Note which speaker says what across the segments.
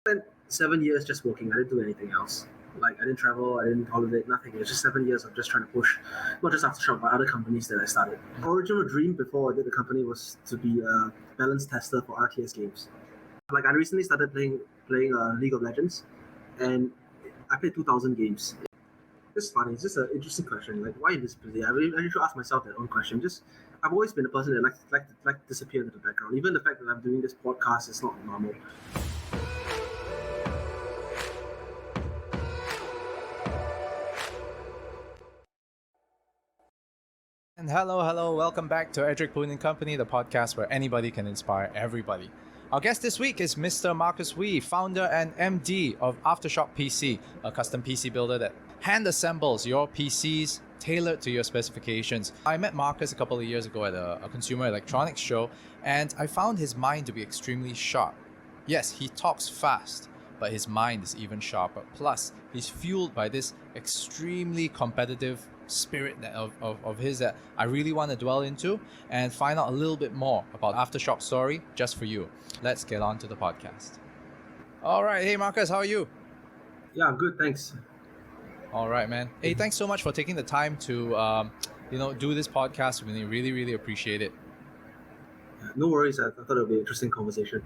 Speaker 1: Spent 7 years just working. I didn't do anything else. Like I didn't travel, I didn't holiday, nothing. It was just 7 years of just trying to push, not just Aftershock, but other companies that I started. My original dream before I did the company was to be a balance tester for RTS games. Like I recently started playing League of Legends, and I played 2,000 games. It's funny. It's just an interesting question. Like, why invisibility? I should ask myself that own question. Just, I've always been a person that like to disappear into the background. Even the fact that I'm doing this podcast is not normal.
Speaker 2: And hello, welcome back to Edric, Poon and Company, the podcast where anybody can inspire everybody. Our guest this week is Mr. Marcus Wee, founder and MD of Aftershock PC, a custom PC builder that hand assembles your PCs tailored to your specifications. I met Marcus a couple of years ago at a consumer electronics show, and I found his mind to be extremely sharp. Yes, he talks fast, but his mind is even sharper. Plus, he's fueled by this extremely competitive spirit of his that I really want to dwell into and find out a little bit more about Aftershock's story just for you. Let's get on to the podcast. All right. Hey, Marcus, how are you?
Speaker 1: Yeah, I'm good. Thanks.
Speaker 2: All right, man. Hey, thanks so much for taking the time to, do this podcast. We really appreciate it.
Speaker 1: No worries. I thought it would be an interesting conversation.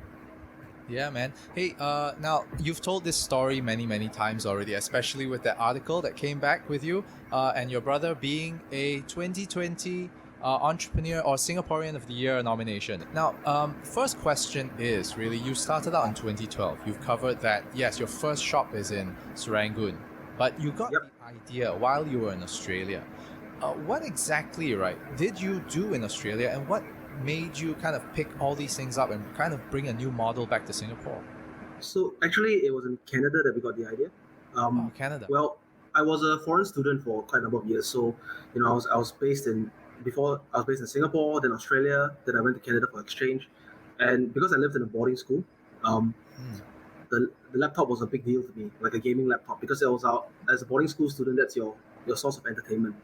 Speaker 2: Yeah, man. Hey, now you've told this story many times already, especially with that article that came back with you and your brother being a 2020 Entrepreneur or Singaporean of the Year nomination. Now, first question is really, you started out in 2012. You've covered that, yes, your first shop is in Serangoon, but you got the idea while you were in Australia. What exactly, right, did you do in Australia, and what made you kind of pick all these things up and kind of bring a new model back to Singapore?
Speaker 1: So actually, it was in Canada that we got the idea.
Speaker 2: Canada.
Speaker 1: Well, I was a foreign student for quite a number of years. So, I was based in Singapore, then Australia, then I went to Canada for exchange, and because I lived in a boarding school, the laptop was a big deal to me, like a gaming laptop, because it was out as a boarding school student. That's your source of entertainment.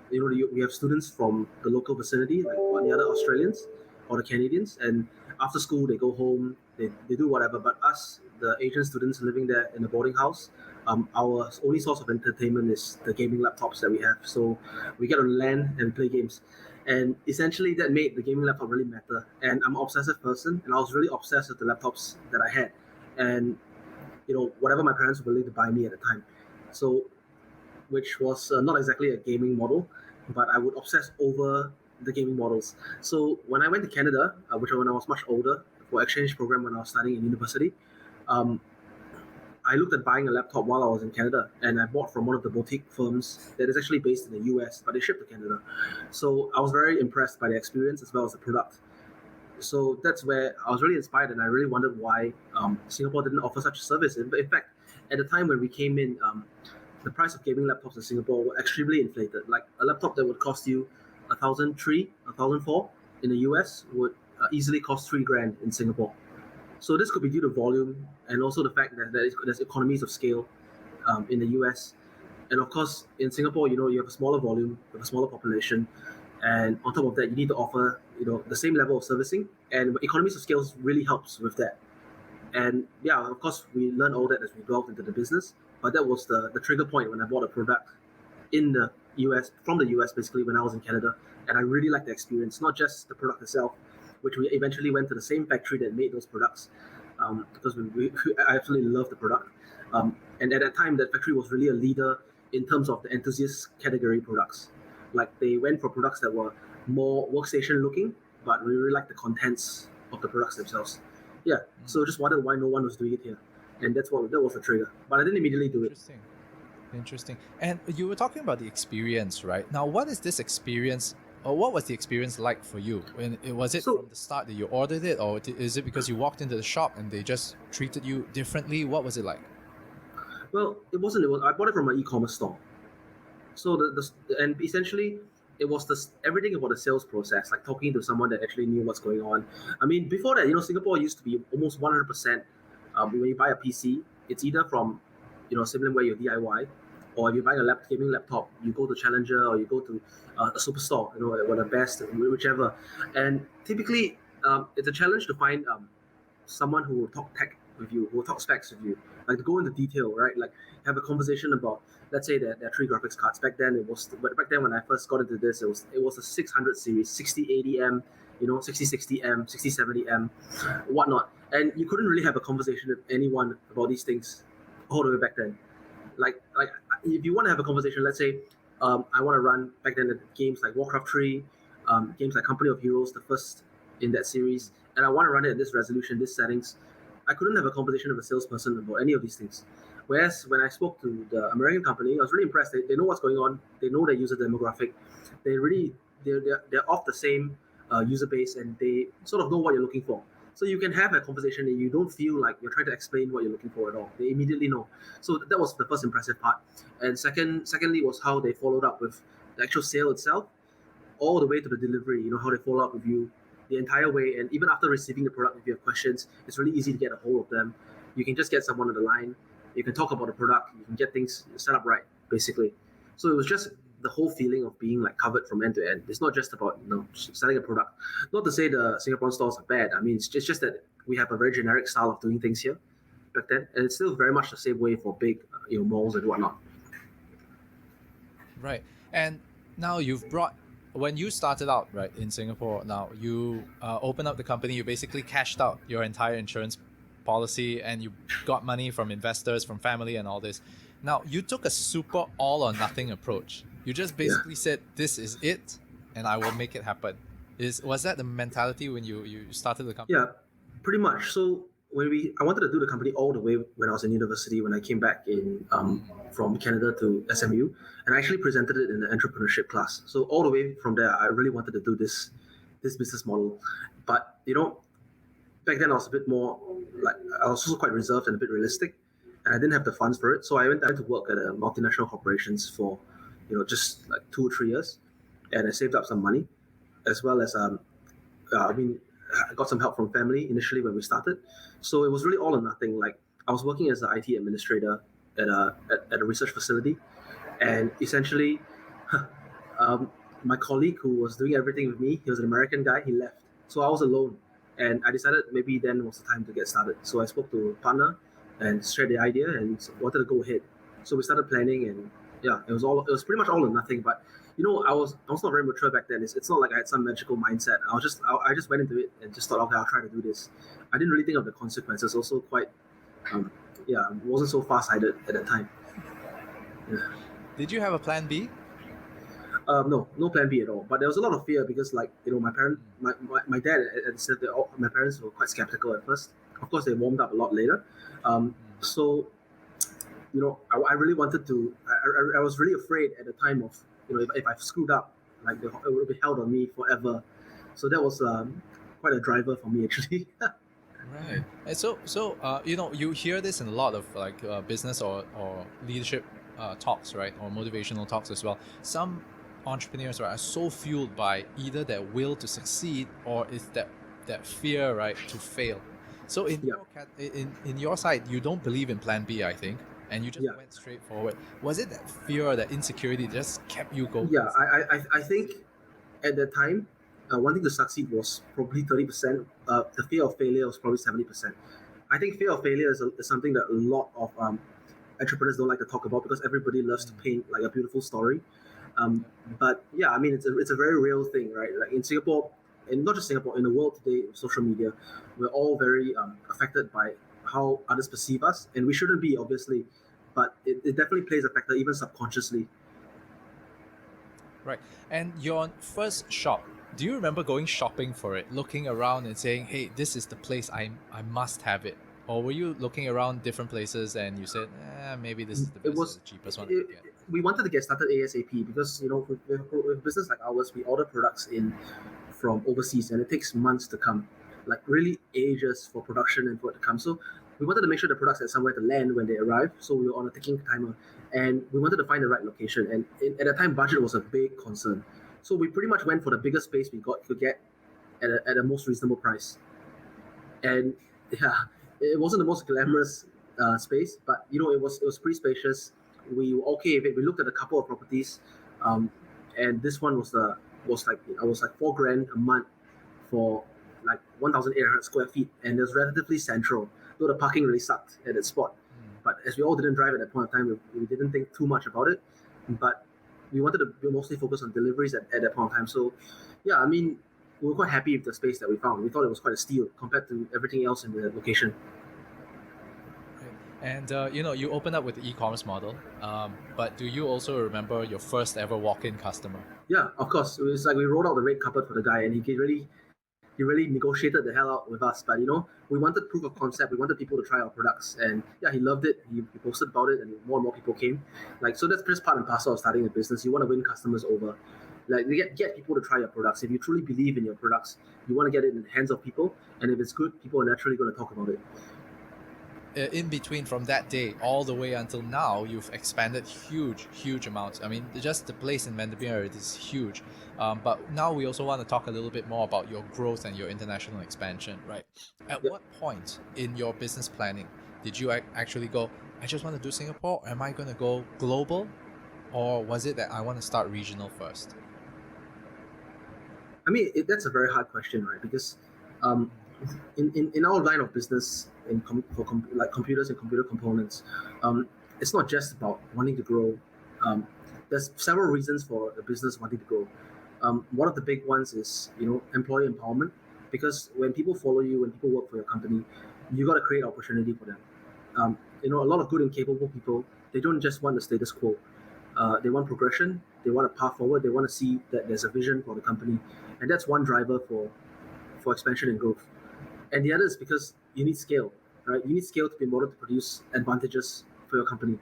Speaker 1: We have students from the local vicinity, like the other Australians or the Canadians, and after school they go home, they do whatever. But us, the Asian students living there in the boarding house, our only source of entertainment is the gaming laptops that we have. So we get on LAN and play games. And essentially that made the gaming laptop really matter. And I'm an obsessive person, and I was really obsessed with the laptops that I had. And, whatever my parents were willing to buy me at the time. So which was not exactly a gaming model, but I would obsess over the gaming models. So when I went to Canada, when I was much older, for exchange program when I was studying in university, um, I looked at buying a laptop while I was in Canada, and I bought from one of the boutique firms that is actually based in the US, but they ship to Canada. So I was very impressed by the experience as well as the product. So that's where I was really inspired, and I really wondered why Singapore didn't offer such a service. But in fact, at the time when we came in, the price of gaming laptops in Singapore were extremely inflated. Like a laptop that would cost you 1,003, 1,004 in the US would easily cost $3,000 in Singapore. So this could be due to volume and also the fact that there's economies of scale in the US. And of course, in Singapore, you have a smaller volume, you have a smaller population, and on top of that, you need to offer the same level of servicing. And economies of scale really helps with that. And yeah, of course, we learned all that as we delved into the business. But that was the trigger point when I bought a product in the US, from the US basically, when I was in Canada. And I really liked the experience, not just the product itself, which we eventually went to the same factory that made those products, because I absolutely loved the product. And at that time, that factory was really a leader in terms of the enthusiast category products. Like they went for products that were more workstation looking, but we really liked the contents of the products themselves. Yeah, so just wondered why no one was doing it here. And that was the trigger. But I didn't immediately do it.
Speaker 2: Interesting. And you were talking about the experience, right? Now, what is this experience, or what was the experience like for you? Was it from the start that you ordered it, or is it because you walked into the shop and they just treated you differently? What was it like?
Speaker 1: Well, it wasn't. I bought it from an e-commerce store. So and essentially it was everything about the sales process, like talking to someone that actually knew what's going on. I mean, before that, Singapore used to be almost 100%. When you buy a PC, it's either from, Similarware, your DIY, or if you're buying a gaming laptop, you go to Challenger or you go to a superstore, or the best, whichever. And typically, it's a challenge to find someone who will talk tech with you, who will talk specs with you, like to go into detail, right? Like have a conversation about, let's say that there are three graphics cards. Back then when I first got into this, it was a 600 series, 6080M, 6060M, 6070M, whatnot. And you couldn't really have a conversation with anyone about these things all the way back then. Like if you want to have a conversation, let's say I want to run back then the games like Warcraft 3, games like Company of Heroes, the first in that series, and I want to run it at this resolution, this settings. I couldn't have a conversation with a salesperson about any of these things. Whereas when I spoke to the American company, I was really impressed. They know what's going on. They know their user demographic. They're off the same user base, and they sort of know what you're looking for. So you can have a conversation and you don't feel like you're trying to explain what you're looking for at all. They immediately know. So that was the first impressive part. And secondly was how they followed up with the actual sale itself, all the way to the delivery. How they follow up with you the entire way. And even after receiving the product, if you have questions, it's really easy to get a hold of them. You can just get someone on the line. You can talk about the product. You can get things set up right, basically. So it was just the whole feeling of being like covered from end to end. It's not just about selling a product. Not to say the Singapore stores are bad. I mean, it's just that we have a very generic style of doing things here back then, and it's still very much the same way for big malls and whatnot.
Speaker 2: Right. And now when you started out right in Singapore, now you opened up the company, you basically cashed out your entire insurance policy and you got money from investors, from family and all this. Now you took a super all or nothing approach. You just basically said, this is it and I will make it happen. Was that the mentality when you started the company?
Speaker 1: Yeah, pretty much. So I wanted to do the company all the way when I was in university, when I came back from Canada to SMU, and I actually presented it in the entrepreneurship class. So all the way from there, I really wanted to do this business model. But back then I was a bit more I was also quite reserved and a bit realistic, and I didn't have the funds for it. So I went to work at a multinational corporations for just like 2 or 3 years, and I saved up some money, as well as I got some help from family initially when we started. So it was really all or nothing. Like I was working as an IT administrator at a research facility, and essentially my colleague who was doing everything with me, he was an American guy, he left. So I was alone, and I decided maybe then was the time to get started. So I spoke to a partner and shared the idea and wanted to go ahead. So we started planning, and it was pretty much all or nothing. But I was not very mature back then. It's not like I had some magical mindset. I just went into it and just thought, okay, I'll try to do this. I didn't really think of the consequences. Also quite, wasn't so far-sighted at that time. Yeah.
Speaker 2: Did you have a plan B?
Speaker 1: No plan B at all. But there was a lot of fear because, my dad had said that my parents were quite skeptical at first. Of course, they warmed up a lot later. So I really wanted to. I was really afraid at the time of if I screwed up, like it would be held on me forever. So that was quite a driver for me actually.
Speaker 2: Right. And so you hear this in a lot of business or leadership talks, right, or motivational talks as well. Some entrepreneurs are so fueled by either their will to succeed or is that fear, right, to fail. So in your side, you don't believe in plan B, I think, and you just went straight forward. Was it that fear or that insecurity that just kept you going?
Speaker 1: Yeah, I think at that time, wanting to succeed was probably 30%. The fear of failure was probably 70%. I think fear of failure is something that a lot of entrepreneurs don't like to talk about because everybody loves to paint like a beautiful story. But yeah, I mean, it's a very real thing, right? Like in Singapore, and not just Singapore, in the world today, social media, we're all very affected by how others perceive us, and we shouldn't be, obviously, but it definitely plays a factor, even subconsciously.
Speaker 2: Right. And your first shop, do you remember going shopping for it, looking around and saying, hey, this is the place I must have it? Or were you looking around different places and you said, maybe this is the best or the cheapest one I could get?
Speaker 1: We wanted to get started ASAP because, with business like ours, we order products in from overseas and it takes months to come, like really ages for production and for it to come. So we wanted to make sure the products had somewhere to land when they arrive. So we were on a ticking timer and we wanted to find the right location. And at that time, budget was a big concern. So we pretty much went for the biggest space we could get at a most reasonable price. And yeah, it wasn't the most glamorous space, but it was pretty spacious. We were okay with it. We looked at a couple of properties, and this one was like $4,000 a month for like 1,800 square feet, and it was relatively central. though the parking really sucked at that spot. But as we all didn't drive at that point of time, we didn't think too much about it. But we wanted to mostly focus on deliveries at that point of time. So, yeah, I mean, we were quite happy with the space that we found. We thought it was quite a steal compared to everything else in the location.
Speaker 2: And you opened up with the e-commerce model, but do you also remember your first ever walk-in customer?
Speaker 1: Yeah, of course. It was like we rolled out the red carpet for the guy, and he really negotiated the hell out with us. But we wanted proof of concept. We wanted people to try our products, and yeah, he loved it. He posted about it, and more and more people came. So that's just part and parcel of starting a business. You want to win customers over. You get people to try your products. If you truly believe in your products, you want to get it in the hands of people, and if it's good, people are naturally going to talk about it.
Speaker 2: In between, from that day all the way until now, you've expanded huge amounts. I mean, just the place in Vandermeer is huge. But now we also want to talk a little bit more about your growth and your international expansion, right? At what point in your business planning did you actually go, I just want to do Singapore, or am I going to go global? Or was it that I want to start regional first?
Speaker 1: I mean, that's a very hard question, right? Because in our line of business, like computers and computer components, it's not just about wanting to grow. There's several reasons for a business wanting to grow. One of the big ones is employee empowerment, because when people follow you, when people work for your company, you got to create opportunity for them. A lot of good and capable people, they don't just want the status quo. They want progression. They want a path forward. They want to see that there's a vision for the company, and that's one driver for expansion and growth. And the other is because you need scale, right? You need scale to be able to produce advantages for your company.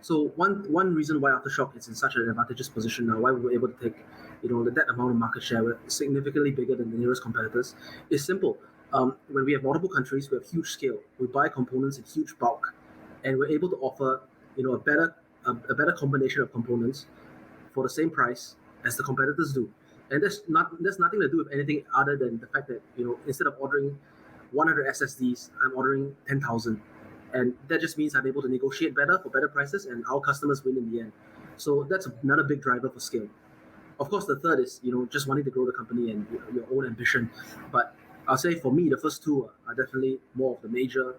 Speaker 1: So one reason why Aftershock is in such an advantageous position now, why we were able to take that amount of market share, we're significantly bigger than the nearest competitors, is simple. When we have multiple countries, we have huge scale. We buy components in huge bulk, and we're able to offer a better combination of components for the same price as the competitors do. And there's nothing to do with anything other than the fact that instead of ordering 100 SSDs, I'm ordering 10,000, and that just means I'm able to negotiate better for better prices, and our customers win in the end. So that's another big driver for scale. Of course, the third is just wanting to grow the company and your own ambition. But I'll say for me, the first two are definitely more of the major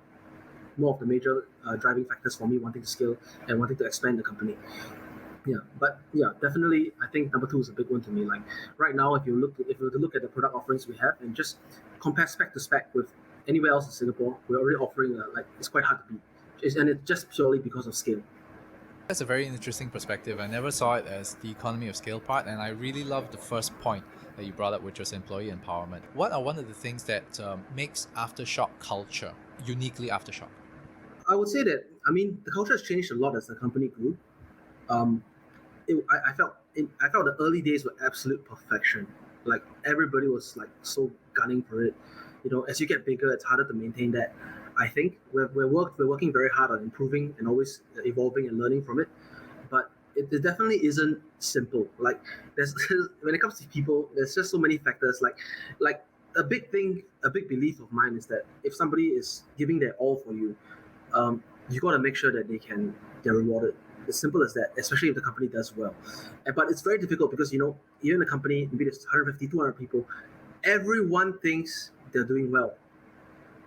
Speaker 1: driving factors for me wanting to scale and wanting to expand the company. Definitely, I think number two is a big one to me. Like right now, if you were to look at the product offerings we have and just compare spec to spec with anywhere else in Singapore, we're already offering it's quite hard to beat, and it's just purely because of scale.
Speaker 2: That's a very interesting perspective. I never saw it as the economy of scale part, and I really love the first point that you brought up, which was employee empowerment. What are one of the things that makes Aftershock culture uniquely Aftershock?
Speaker 1: I would say that the culture has changed a lot as the company grew. I felt the early days were absolute perfection. Like everybody was like so gunning for it. As you get bigger, it's harder to maintain that. I think we're working very hard on improving and always evolving and learning from it. But it definitely isn't simple. Like there's when it comes to people, there's just so many factors. Like a big belief of mine is that if somebody is giving their all for you, you got to make sure that they're rewarded. As simple as that, especially if the company does well. But it's very difficult because you're in a company, maybe there's 150, 200 people, everyone thinks they're doing well.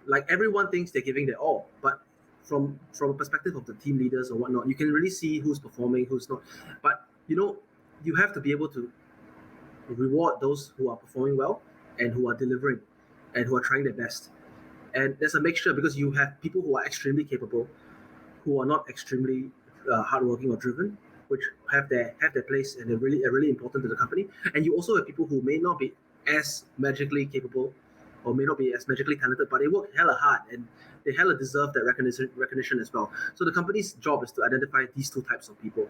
Speaker 1: Like everyone thinks they're giving their all, but from a perspective of the team leaders or whatnot, you can really see who's performing, who's not. But you have to be able to reward those who are performing well and who are delivering and who are trying their best. And there's a mixture because you have people who are extremely capable, who are not extremely hardworking or driven, which have their place and are really important to the company. And you also have people who may not be as magically capable or may not be as magically talented, but they work hella hard and they hella deserve that recognition as well. So the company's job is to identify these two types of people.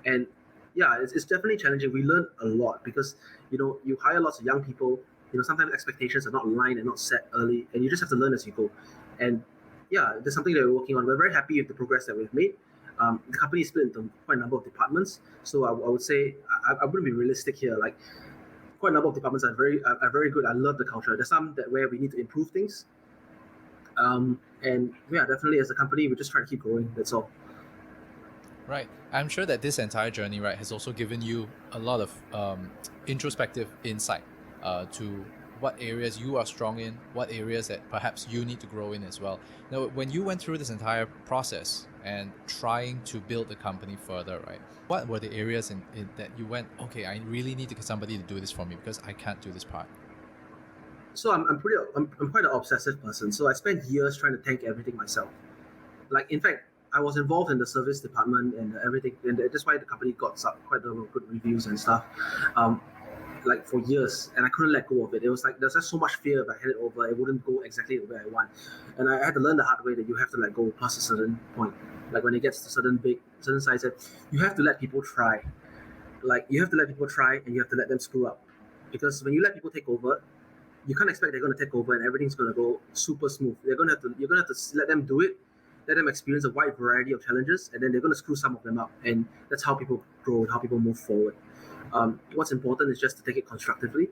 Speaker 1: And yeah, it's definitely challenging. We learn a lot because you hire lots of young people. Sometimes expectations are not aligned and not set early, and you just have to learn as you go. And yeah, there's something that we're working on. We're very happy with the progress that we've made. The company is split into quite a number of departments, so I would say I wouldn't be realistic here. Like quite a number of departments are very good. I love the culture. There's some where we need to improve things, and yeah, definitely as a company, we just try to keep growing. That's all.
Speaker 2: Right. I'm sure that this entire journey, right, has also given you a lot of introspective insight to what areas you are strong in, what areas that perhaps you need to grow in as well. Now, when you went through this entire process and trying to build the company further, right? What were the areas in that you went, okay, I really need to get somebody to do this for me because I can't do this part?
Speaker 1: So I'm quite an obsessive person. So I spent years trying to tank everything myself. Like in fact, I was involved in the service department and everything, and that's why the company got quite a lot of good reviews and stuff. Um, like for years, and I couldn't let go of it. It was like there's just so much fear if I hand it over, it wouldn't go exactly the way I want, and I had to learn the hard way that you have to let go past a certain point. Like when it gets to certain size, you have to let people try. Like you have to let people try, and you have to let them screw up, because when you let people take over, you can't expect they're going to take over and everything's going to go super smooth. You're going to have to let them do it, let them experience a wide variety of challenges, and then they're going to screw some of them up, and that's how people grow and how people move forward. What's important is just to take it constructively.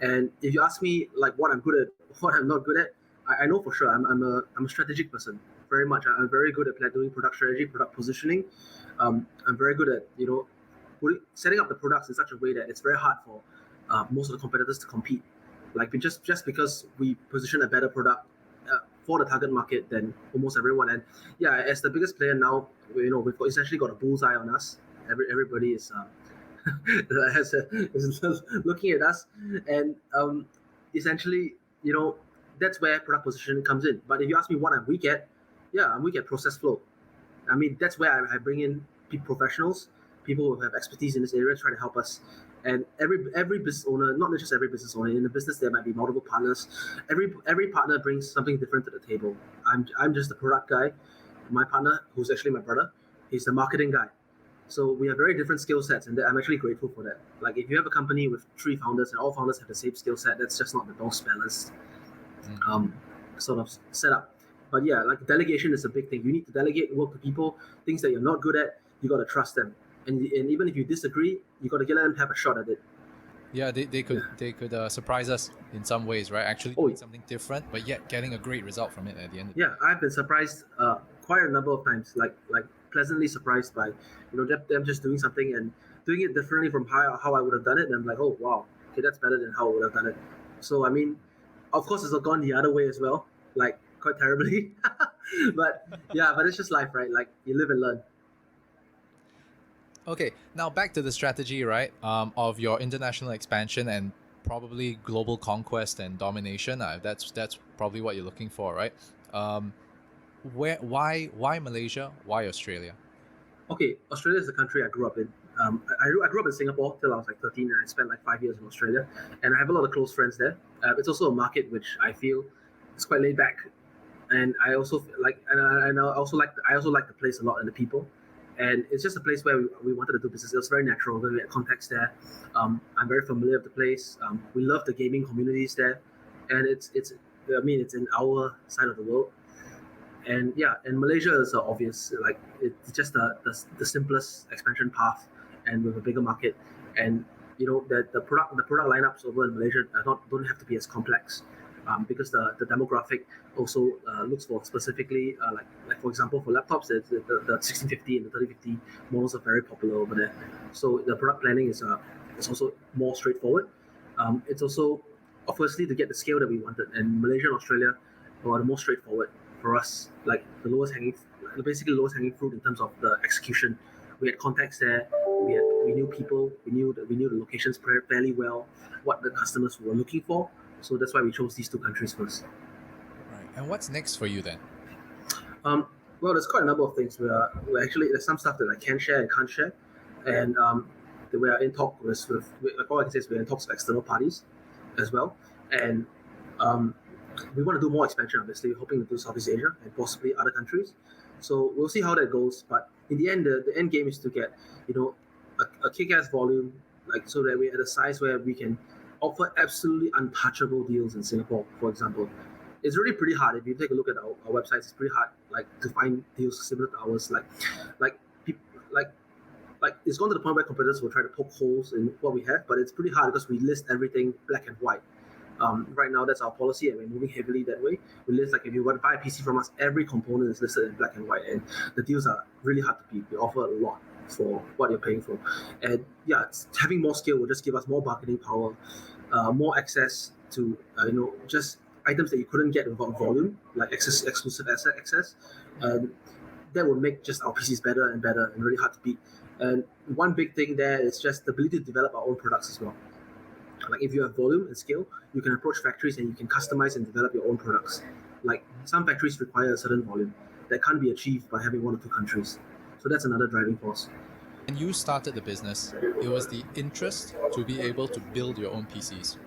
Speaker 1: And if you ask me like what I'm good at, what I'm not good at, I know for sure I'm a strategic person. Very much, I'm very good at doing product strategy, product positioning. I'm very good at setting up the products in such a way that it's very hard for most of the competitors to compete. Like just because we position a better product for the target market than almost everyone. And yeah, as the biggest player now, we've essentially got a bullseye on us. Everybody is is looking at us, and essentially, that's where product positioning comes in. But if you ask me what I'm weak at, yeah, I'm weak at process flow. I mean, that's where I bring in professionals, people who have expertise in this area, try to help us. And every business owner, not just every business owner, in the business there might be multiple partners. Every partner brings something different to the table. I'm just the product guy. My partner, who's actually my brother, he's the marketing guy. So we have very different skill sets, and I'm actually grateful for that. Like if you have a company with 3 founders and all founders have the same skill set, that's just not the most balanced sort of setup. But yeah, like delegation is a big thing. You need to delegate work to people, things that you're not good at. You got to trust them, and even if you disagree, you got to let them have a shot at it.
Speaker 2: Yeah, they could surprise us in some ways, right? Actually doing something different, but yet getting a great result from it at the end.
Speaker 1: Yeah, I've been surprised quite a number of times, like pleasantly surprised by them just doing something and doing it differently from how I would have done it. And I'm like, oh wow, okay, that's better than how I would have done it. So I mean, of course, it's gone the other way as well, like quite terribly. But yeah, but it's just life, right? Like you live and learn.
Speaker 2: Okay, now back to the strategy, right? Of your international expansion and probably global conquest and domination. That's probably what you're looking for, right? Why Malaysia? Why Australia?
Speaker 1: Okay, Australia is the country I grew up in. I grew up in Singapore till I was like 13, and I spent like 5 years in Australia, and I have a lot of close friends there. It's also a market which I feel is quite laid back, and I also like, and I also like the place a lot and the people, and it's just a place where we wanted to do business. It was very natural. We had contacts there. I'm very familiar with the place. We love the gaming communities there, and it's in our side of the world. And yeah, and Malaysia is obvious. Like it's just the simplest expansion path, and with a bigger market, and that the product lineups over in Malaysia don't have to be as complex, because the demographic also looks for specifically like for example for laptops, the 1650 and the 3050 models are very popular over there. So the product planning is also more straightforward. It's also obviously to get the scale that we wanted, and Malaysia and Australia were the most straightforward for us, like the basically lowest hanging fruit in terms of the execution. We had contacts there. We knew people. We knew the locations fairly well, what the customers were looking for. So that's why we chose these 2 countries first.
Speaker 2: Right. And what's next for you then?
Speaker 1: Well, there's quite a number of things. We're actually, there's some stuff that I can share and can't share, and we are in talk with like all I can say is we're in talks with external parties as well, and we want to do more expansion, obviously, hoping to do Southeast Asia and possibly other countries. So we'll see how that goes. But in the end, the end game is to get, a kick-ass volume, like so that we're at a size where we can offer absolutely untouchable deals in Singapore, for example. It's really pretty hard. If you take a look at our websites, it's pretty hard, like to find deals similar to ours. Like people, like it's gone to the point where competitors will try to poke holes in what we have, but it's pretty hard because we list everything black and white. Right now, that's our policy, and we're moving heavily that way. We list, like, if you want to buy a PC from us, every component is listed in black and white, and the deals are really hard to beat. We offer a lot for what you're paying for, and yeah, having more scale will just give us more bargaining power, more access to just items that you couldn't get without volume, like exclusive asset access. That would make just our PCs better and better and really hard to beat. And one big thing there is just the ability to develop our own products as well. Like if you have volume and scale, you can approach factories and you can customize and develop your own products. Like some factories require a certain volume that can't be achieved by having one or two countries. So that's another driving force.
Speaker 2: When you started the business, it was the interest to be able to build your own PCs.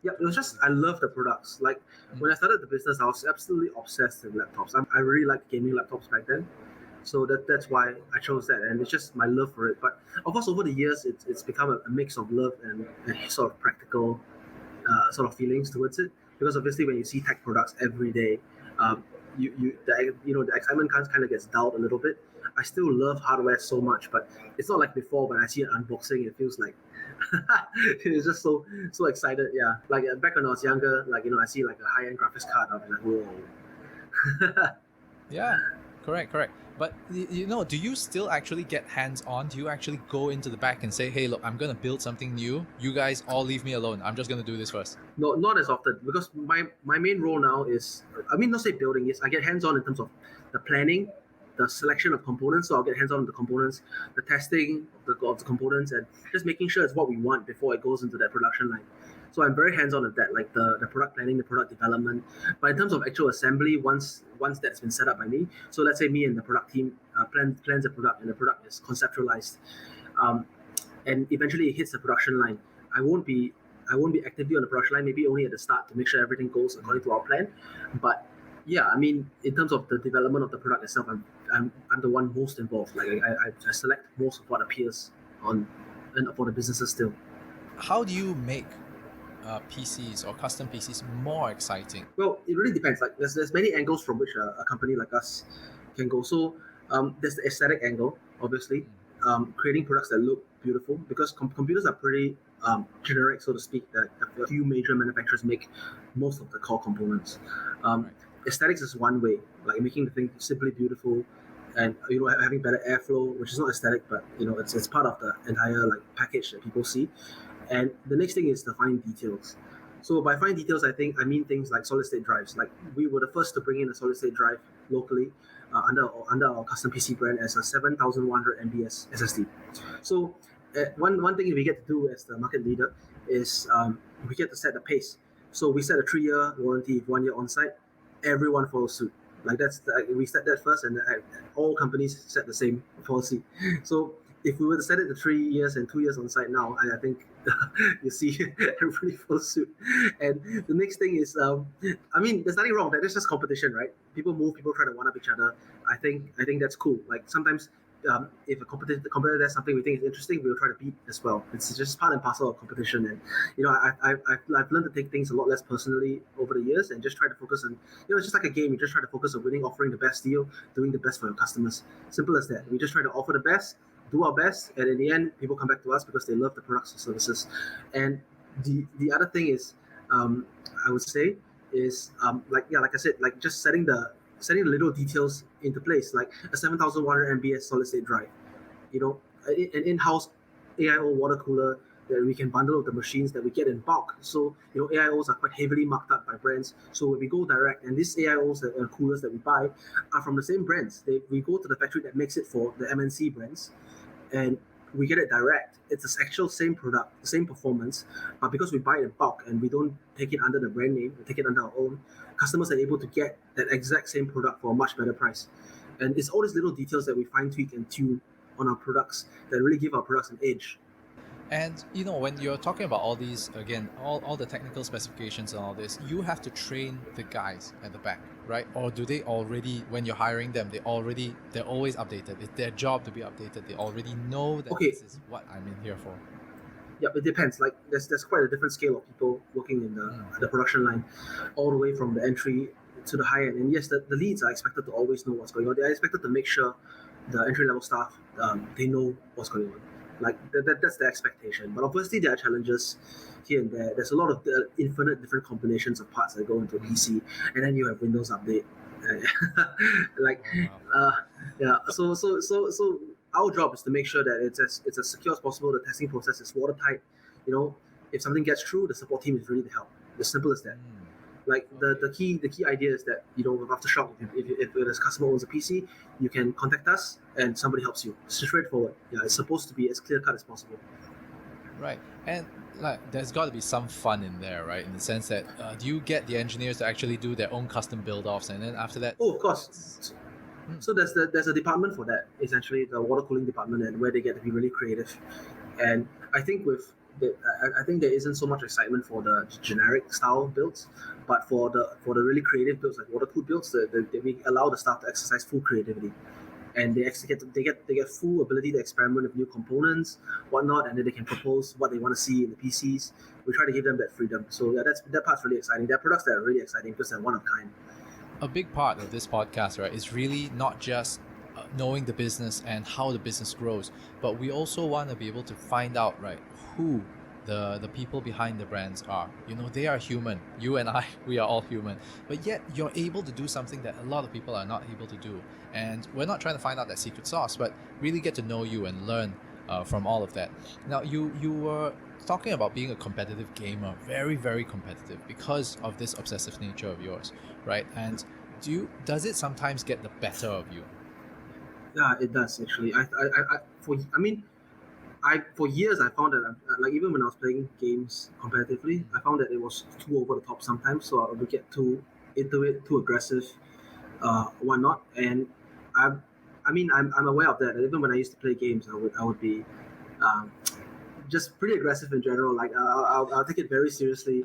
Speaker 1: Yeah, it was just, I love the products. Like when I started the business, I was absolutely obsessed with laptops. I really liked gaming laptops back then. So that's why I chose that, and it's just my love for it. But of course, over the years, it's become a mix of love and sort of practical sort of feelings towards it. Because obviously, when you see tech products every day, the excitement kind of gets dulled a little bit. I still love hardware so much, but it's not like before when I see an unboxing, it feels like it's just so excited. Yeah, like back when I was younger, like I see like a high-end graphics card, I'll be like, whoa.
Speaker 2: Yeah, correct. But do you still actually get hands-on? Do you actually go into the back and say, hey, look, I'm going to build something new. You guys all leave me alone. I'm just going to do this first.
Speaker 1: No, not as often, because my main role now is, not say building, yes, I get hands-on in terms of the planning, the selection of components. So I'll get hands-on on the components, the testing of the components, and just making sure it's what we want before it goes into that production line. So I'm very hands-on at that, like the product planning, the product development. But in terms of actual assembly, once that's been set up by me, so let's say me and the product team plans a product, and the product is conceptualized, and eventually it hits the production line. I won't be actively on the production line, maybe only at the start to make sure everything goes according to our plan. But yeah, I mean, in terms of the development of the product itself, I'm the one most involved. Like I select most of what appears on and for the businesses still.
Speaker 2: How do you make PCs or custom PCs more exciting?
Speaker 1: Well, it really depends. Like there's many angles from which a company like us can go. So there's the aesthetic angle, obviously, creating products that look beautiful, because computers are pretty generic, so to speak. That a few major manufacturers make most of the core components.
Speaker 2: Right.
Speaker 1: Aesthetics is one way, like making the thing simply beautiful, and having better airflow, which is not aesthetic, but it's part of the entire like package that people see. And the next thing is the fine details. So by fine details, I mean things like solid state drives. Like we were the first to bring in a solid state drive locally under our custom PC brand as a 7,100 MBS SSD. So one thing we get to do as the market leader is we get to set the pace. So we set a 3-year warranty, 1 year on site. Everyone follows suit. Like we set that first, and all companies set the same policy. So if we were to set it to 3 years and 2 years on site now, I think you see everybody follows suit. And the next thing is, there's nothing wrong. That's just competition, right? People move, people try to one up each other. I think that's cool. Like sometimes, if a competitor does something we think is interesting, we'll try to beat as well. It's just part and parcel of competition. And I've learned to take things a lot less personally over the years and just try to focus on, it's just like a game. You just try to focus on winning, offering the best deal, doing the best for your customers. Simple as that. We just try to offer the best, do our best, and in the end, people come back to us because they love the products and services. And the other thing is, I would say, is like I said, like just setting the little details into place, like a 7,100 MBS solid state drive, an in-house AIO water cooler that we can bundle with the machines that we get in bulk. So AIOs are quite heavily marked up by brands. So when we go direct, and these AIOs and coolers that we buy are from the same brands. We go to the factory that makes it for the MNC brands, and we get it direct. It's the actual same product, the same performance, but because we buy it in bulk and we don't take it under the brand name, we take it under our own, customers are able to get that exact same product for a much better price. And it's all these little details that we fine tweak and tune on our products that really give our products an edge.
Speaker 2: And when you're talking about all these, again, all the technical specifications and all this, you have to train the guys at the back, right? Or do they already, when you're hiring them, they're always updated? It's their job to be updated. They already know that this is what I'm in here for.
Speaker 1: Yeah, it depends. Like there's quite a different scale of people working in the production line, all the way from the entry to the high end. And yes, the leads are expected to always know what's going on. They're expected to make sure the entry level staff they know what's going on. Like that's the expectation. But obviously there are challenges here and there. There's a lot of infinite different combinations of parts that go into a PC, and then you have Windows Update. So our job is to make sure that it's as secure as possible. The testing process is watertight. If something gets through, the support team is ready to help. As simple as that. Like the key idea is that with Aftershock, if a customer owns a PC, you can contact us and somebody helps you. It's straightforward. Yeah, it's supposed to be as clear cut as possible.
Speaker 2: Right, and like there's got to be some fun in there, right? In the sense that do you get the engineers to actually do their own custom build offs, and then after that?
Speaker 1: Oh, of course. So there's a department for that. It's actually the water cooling department, and where they get to be really creative. And I think I think there isn't so much excitement for the generic style builds, but for the really creative builds like water cooled builds, we allow the staff to exercise full creativity, and they get full ability to experiment with new components, whatnot, and then they can propose what they want to see in the PCs. We try to give them that freedom. So yeah, that part's really exciting. There are products that are really exciting because they're one of a kind.
Speaker 2: A big part of this podcast, right, is really not just knowing the business and how the business grows, but we also want to be able to find out, right, who the people behind the brands are. They are human. You and I, we are all human, but yet you're able to do something that a lot of people are not able to do. And we're not trying to find out that secret sauce, but really get to know you and learn from all of that. Now, you were talking about being a competitive gamer, very, very competitive, because of this obsessive nature of yours, right? And does it sometimes get the better of you?
Speaker 1: Yeah, it does actually. For years I found that like even when I was playing games competitively, I found that it was too over the top sometimes. So I would get too into it, too aggressive, whatnot. And I'm aware of that. And even when I used to play games, I would be just pretty aggressive in general. Like I'll take it very seriously,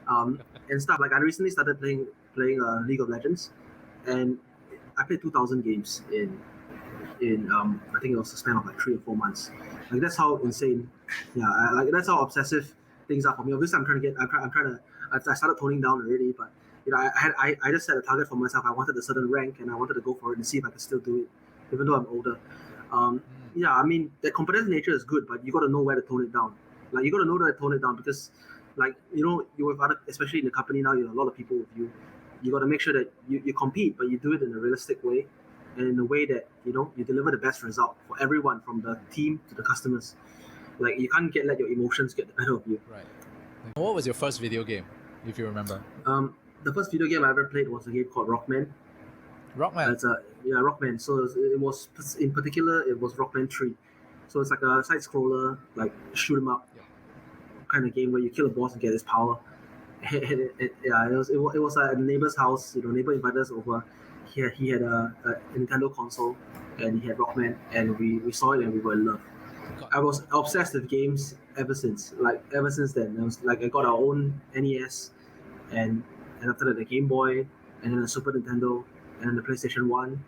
Speaker 1: and stuff. Like I recently started playing League of Legends, and I played 2,000 games in I think it was a span of like 3 or 4 months. Like that's how insane. Yeah, that's how obsessive things are for me. Obviously, I started toning down already, but I just set a target for myself. I wanted a certain rank, and I wanted to go for it and see if I could still do it, even though I'm older. Yeah, I mean, the competitive nature is good, but you got to know where to tone it down. Like you got to know where to tone it down because, like you with other, especially in the company now, you have a lot of people with you. You got to make sure that you compete, but you do it in a realistic way, and in a way that you deliver the best result for everyone, from the team to the customers. Like you can't let your emotions get the better of you.
Speaker 2: Right. What was your first video game, if you remember?
Speaker 1: The first video game I ever played was a game called Rockman.
Speaker 2: Rockman.
Speaker 1: Rockman. So it was in particular it was Rockman 3. So it's like a side scroller, like shoot 'em up kind of game where you kill a boss and get his power. It was at a neighbor's house. Neighbor invited us over. He had a Nintendo console and he had Rockman, and we saw it and we were in love. I was obsessed with games ever since. Like ever since then, it was like I got our own NES, and after that the Game Boy, and then the Super Nintendo, and then the PlayStation 1,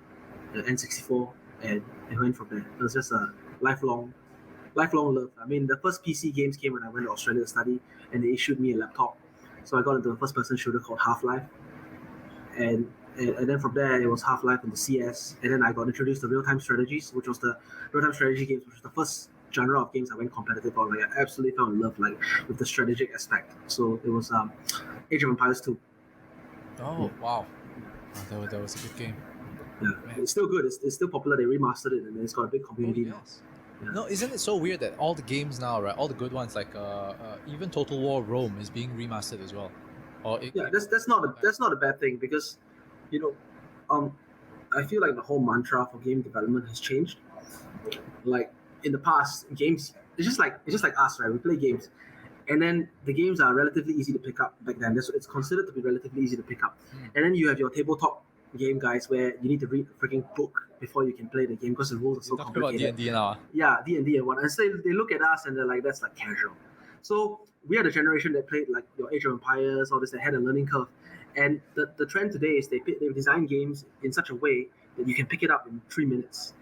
Speaker 1: the N64, and it went from there. It was just a lifelong love. I mean, the first PC games came when I went to Australia to study, and they issued me a laptop. So I got into a first-person shooter called Half-Life, and then from there it was Half-Life and the CS, and then I got introduced to real-time strategies, which was the real-time strategy games, which was the first genre of games I went competitive on. Like I absolutely fell in love with the strategic aspect. So it was Age of Empires 2.
Speaker 2: Oh wow, that was a good game.
Speaker 1: Yeah, it's still good. It's still popular. They remastered it, and it's got a big community now.
Speaker 2: Yeah. No, isn't it so weird that all the games now, right? All the good ones, like even Total War Rome, is being remastered as well.
Speaker 1: That's not a bad thing because, I feel like the whole mantra for game development has changed. Like in the past, games it's just like us, right? We play games, and then the games are relatively easy to pick up back then. It's considered to be relatively easy to pick up, and then you have your tabletop game guys where you need to read a freaking book before you can play the game because the rules are so complicated.
Speaker 2: About D&D now.
Speaker 1: Yeah, D&D and what. And so they look at us and they're like, that's like casual. So we are the generation that played like your Age of Empires, all this, that had a learning curve. And the trend today is they've designed games in such a way that you can pick it up in 3 minutes.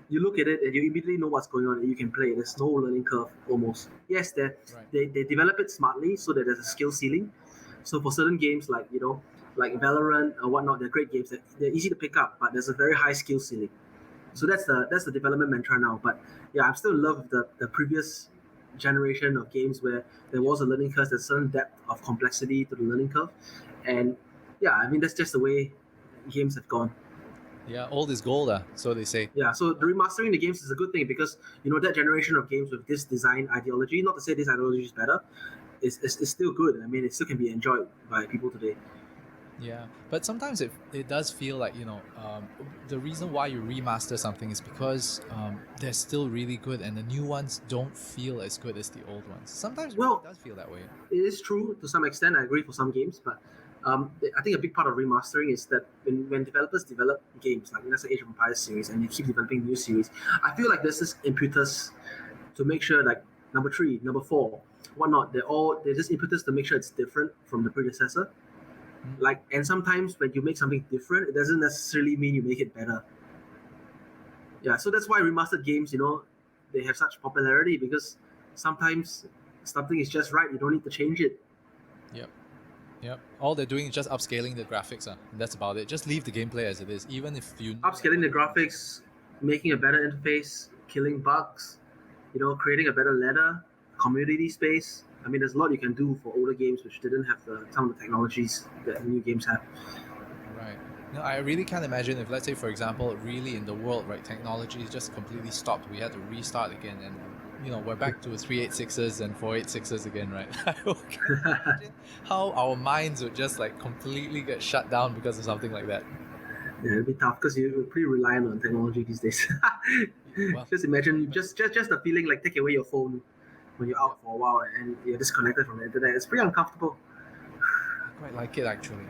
Speaker 1: You look at it and you immediately know what's going on and you can play. There's no learning curve almost. Yes, they develop it smartly so that there's a skill ceiling. So for certain games like Valorant or whatnot, they're great games. They're easy to pick up, but there's a very high skill ceiling. So that's the development mantra now. But yeah, I'm still in love with the previous generation of games where there was a learning curve, there's a certain depth of complexity to the learning curve. And yeah, I mean, that's just the way games have gone.
Speaker 2: Yeah, old is gold, so they say.
Speaker 1: Yeah, so the remastering the games is a good thing because, that generation of games with this design ideology, not to say this ideology is better, it's still good. I mean, it still can be enjoyed by people today.
Speaker 2: Yeah, but sometimes it does feel like, the reason why you remaster something is because they're still really good and the new ones don't feel as good as the old ones. Sometimes it really
Speaker 1: Well,
Speaker 2: does feel that way.
Speaker 1: it is true to some extent. I agree for some games, but I think a big part of remastering is that when developers develop games like let's say Age of Empires series and they keep developing new series, I feel like there's this impetus to make sure like number 3, number 4, whatnot, they're just impetus to make sure it's different from the predecessor. Like, and sometimes when you make something different, it doesn't necessarily mean you make it better. Yeah, so that's why remastered games, they have such popularity because sometimes something is just right. You don't need to change it.
Speaker 2: Yep. All they're doing is just upscaling the graphics, and that's about it. Just leave the gameplay as it is, even if you
Speaker 1: Upscaling the graphics, making a better interface, killing bugs, creating a better ladder, community space. I mean, there's a lot you can do for older games which didn't have some of the technologies that new games have.
Speaker 2: Right. No, I really can't imagine if, let's say, for example, really in the world, right, technology just completely stopped. We had to restart again, and we're back to 386s and 486s again, right? I can't imagine how our minds would just like completely get shut down because of something like that.
Speaker 1: Yeah, it'd be tough because you're pretty reliant on technology these days.
Speaker 2: Well,
Speaker 1: just imagine, just the feeling like take away your phone when you're out for a while and you're disconnected from the internet. It's pretty uncomfortable.
Speaker 2: I quite like it actually.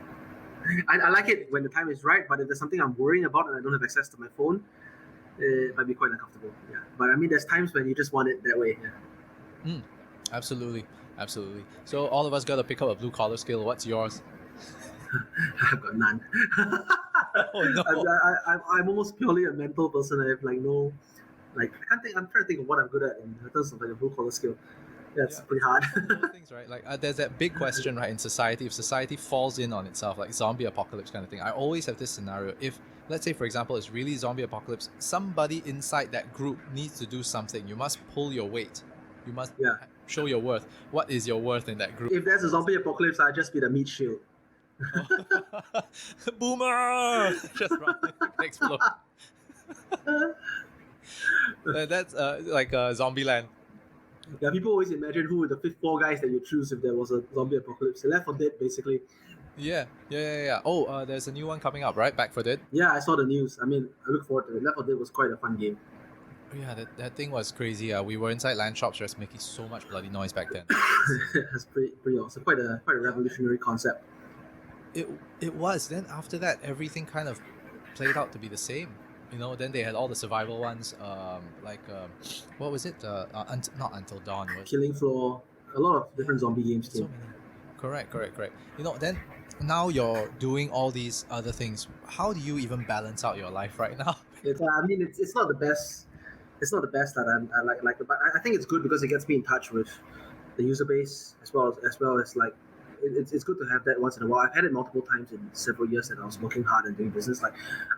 Speaker 1: I like it when the time is right, but if there's something I'm worrying about and I don't have access to my phone, it might be quite uncomfortable. Yeah, but I mean, there's times when you just want it that way. Yeah.
Speaker 2: Absolutely. So all of us got to pick up a blue collar skill. What's yours?
Speaker 1: I've got none.
Speaker 2: Oh no!
Speaker 1: I'm almost purely a mental person. I have I can't think. I'm trying to think of what I'm good at in terms of like a blue collar skill. Yeah, it's pretty hard.
Speaker 2: Things, right? Like there's that big question, right, in society. If society falls in on itself, like zombie apocalypse kind of thing, I always have this scenario. If, let's say, for example, it's really zombie apocalypse, somebody inside that group needs to do something. You must pull your weight. You must show your worth. What is your worth in that group?
Speaker 1: If there's a zombie apocalypse, I'd just be the meat shield.
Speaker 2: Boomer! Just run, explode. That's like zombie land.
Speaker 1: Yeah, people always imagine who were the 4 guys that you choose if there was a zombie apocalypse. Left 4 Dead, basically.
Speaker 2: Yeah. Oh, there's a new one coming up, right? Back 4 Dead.
Speaker 1: Yeah, I saw the news. I mean, I look forward to it. Left 4 Dead was quite a fun game.
Speaker 2: Yeah, that thing was crazy. We were inside land shops just making so much bloody noise back then.
Speaker 1: It's pretty awesome. Quite a revolutionary concept.
Speaker 2: It was. Then after that, everything kind of played out to be the same. Then they had all the survival ones, what was it? Not Until Dawn.
Speaker 1: Killing Floor. A lot of different zombie games too.
Speaker 2: So many. Correct. Then now you're doing all these other things. How do you even balance out your life right now?
Speaker 1: It's not the best. It's not the best that I like, but I think it's good because it gets me in touch with the user base as well as like it's good to have that once in a while. I've had it multiple times in several years that I was working hard and doing business. Like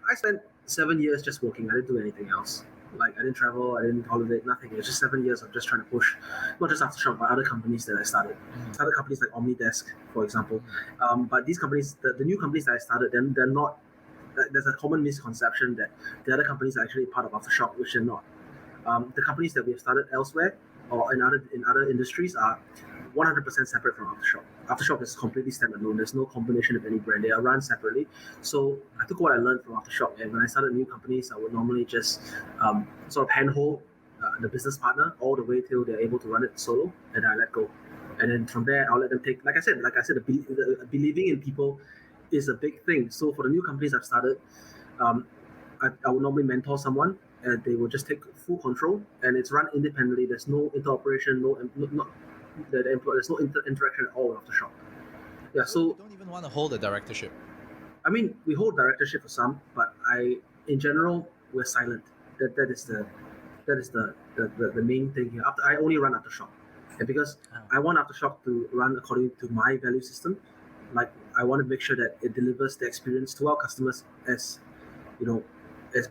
Speaker 1: I spent 7 years just working. I didn't do anything else. Like I didn't travel, I didn't holiday, nothing. It was just 7 years of just trying to push, not just Aftershock, but other companies that I started. Other companies like Omnidesk, for example. But these companies, the new companies that I started, then they're not. There's a common misconception that the other companies are actually part of Aftershock, which they're not. The companies that we have started elsewhere or in other industries are 100% separate from Aftershock. Aftershock is completely standalone. There's no combination of any brand. They are run separately. So I took what I learned from Aftershock, and when I started new companies, I would normally just sort of handhold the business partner all the way till they're able to run it solo, and I let go. And then from there, I'll let them take. Like I said, believing in people is a big thing. So for the new companies I've started, I would normally mentor someone, and they will just take full control, and it's run independently. There's no interoperation, there's no interaction at all with Aftershock. Yeah, so
Speaker 2: you don't even want to hold a directorship.
Speaker 1: I mean, we hold directorship for some, but in general, we're silent. That is the main thing here. I only run Aftershock, and because I want Aftershock to run according to my value system, like I want to make sure that it delivers the experience to our customers as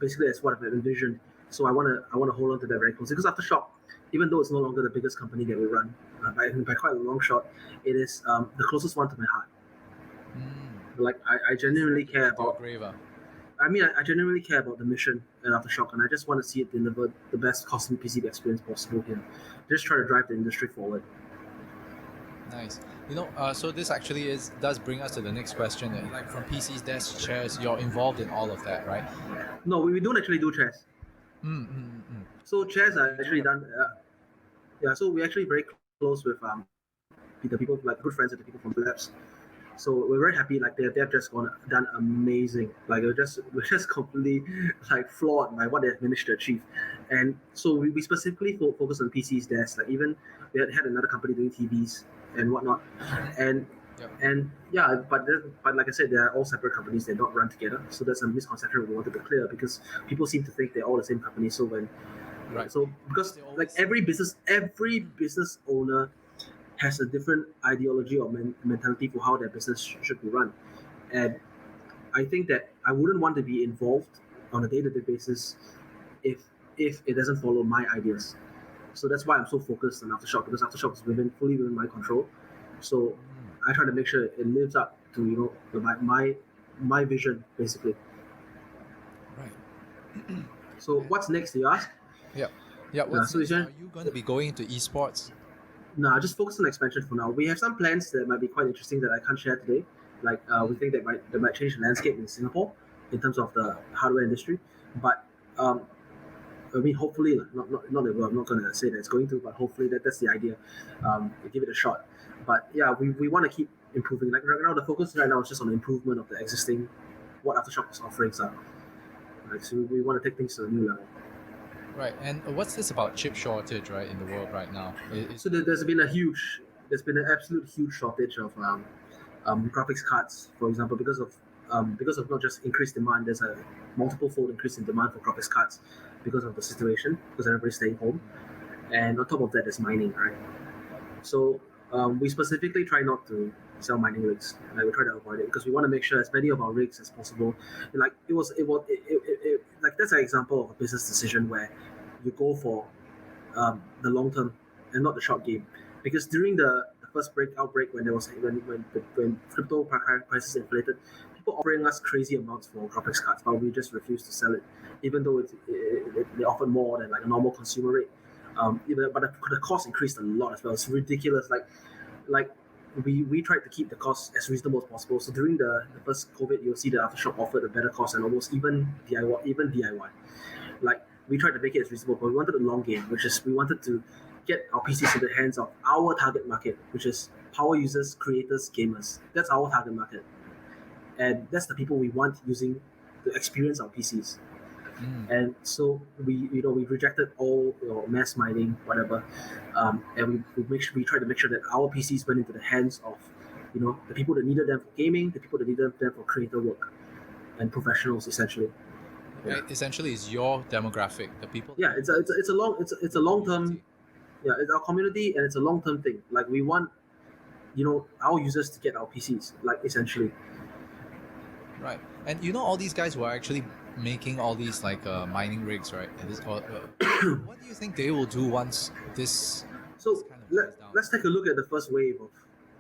Speaker 1: basically as what I've envisioned. So I want to hold on to that very closely because Aftershock, even though it's no longer the biggest company that we run, by quite a long shot, it is the closest one to my heart. Like I genuinely care about. I genuinely care about the mission at Aftershock, and I just want to see it deliver the best custom PC experience possible here. Just try to drive the industry forward.
Speaker 2: Nice. So this actually does bring us to the next question. Like from PCs, desks, chairs, you're involved in all of that, right?
Speaker 1: No, we don't actually do chairs. So chairs are
Speaker 2: You don't
Speaker 1: actually
Speaker 2: have.
Speaker 1: done. Yeah, so we're actually very close with the people, like good friends with the people from Labs. So we're very happy. Like they've just done amazing. Like we're just completely like floored by what they've managed to achieve. And so we specifically focus on PCs desks. Like even we had another company doing TVs and whatnot. And
Speaker 2: Yep.
Speaker 1: and yeah, but like I said, they're all separate companies. They're not run together. So that's a misconception we wanted to clear because people seem to think they're all the same company. So
Speaker 2: Right.
Speaker 1: because
Speaker 2: They
Speaker 1: like
Speaker 2: always.
Speaker 1: every business owner has a different ideology or mentality for how their business should be run. And I think that I wouldn't want to be involved on a day-to-day basis if it doesn't follow my ideas. So that's why I'm so focused on Aftershock because Aftershock is fully within my control. So I try to make sure it lives up to my vision basically.
Speaker 2: Right.
Speaker 1: So what's next? You ask?
Speaker 2: Yeah. Yeah.
Speaker 1: Yeah.
Speaker 2: What's next? Are you going to be going into esports?
Speaker 1: Nah, just focus on expansion for now. We have some plans that might be quite interesting that I can't share today. Like we think that might change the landscape in Singapore in terms of the hardware industry. But I mean, hopefully, not that I'm not going to say that it's going to, but hopefully that's the idea. Give it a shot. But yeah, we want to keep improving. Like right now, the focus right now is just on the improvement of the existing what Aftershock's offerings are. Like, so we want to take things to a new level.
Speaker 2: Right. And what's this about chip shortage, right, in the world right now?
Speaker 1: So there's been an absolute huge shortage of graphics cards, for example, because of not just increased demand. There's a multiple fold increase in demand for graphics cards because of the situation, because everybody's staying home, and on top of that, there's mining, right? So we specifically try not to sell mining rigs. Like we try to avoid it because we want to make sure as many of our rigs as possible. Like like that's an example of a business decision where you go for the long term and not the short game. Because during the first outbreak when there was when crypto prices inflated, people offering us crazy amounts for graphics cards, but we just refused to sell it, even though they offered more than like a normal consumer rate. But the cost increased a lot as well. It's ridiculous. Like we tried to keep the cost as reasonable as possible. So during the first COVID, you'll see that Aftershock offered a better cost and almost even DIY. Like we tried to make it as reasonable, but we wanted a long game, which is we wanted to get our PCs into the hands of our target market, which is power users, creators, gamers. That's our target market, and that's the people we want using to experience our PCs. And so we rejected all mass mining, whatever, and we tried to make sure that our PCs went into the hands of the people that needed them for gaming, the people that needed them for creator work, and professionals essentially.
Speaker 2: Yeah. Essentially, it's your demographic, the people.
Speaker 1: Yeah, it's a long term. Yeah, it's our community and it's a long term thing. Like we want our users to get our PCs, like essentially.
Speaker 2: Right. And all these guys who are actually making all these like mining rigs, right? What do you think they will do once this
Speaker 1: So
Speaker 2: kind of dies down?
Speaker 1: let's take a look at the first wave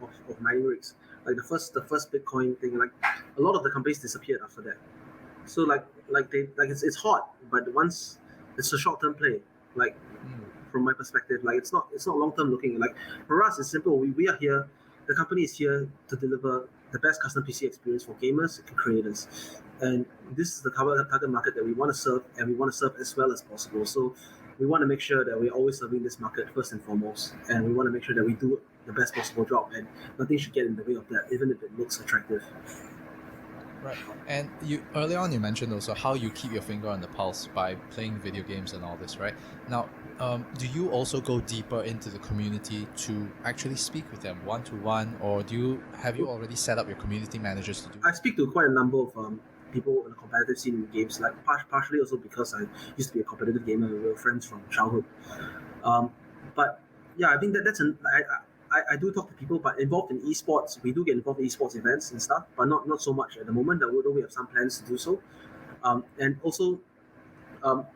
Speaker 1: of mining rigs. Like the first Bitcoin thing. Like a lot of the companies disappeared after that. So it's hot, but once it's a short term play. Like from my perspective, like it's not long term looking. Like for us, it's simple. We are here. The company is here to deliver the best custom PC experience for gamers and creators, and this is the target market that we want to serve, and we want to serve as well as possible. So we want to make sure that we're always serving this market first and foremost, and we want to make sure that we do the best possible job, and nothing should get in the way of that, even if it looks attractive.
Speaker 2: Right. And earlier on you mentioned also how you keep your finger on the pulse by playing video games and all this, right? Now, do you also go deeper into the community to actually speak with them one-to-one, or have you already set up your community managers to do
Speaker 1: I speak to quite a number of people in the competitive scene in games, like partially also because I used to be a competitive gamer. We were friends from childhood. But yeah, I think that's I do talk to people, but involved in esports, we do get involved in esports events and stuff, but not so much at the moment. Although we have some plans to do so, and also, um,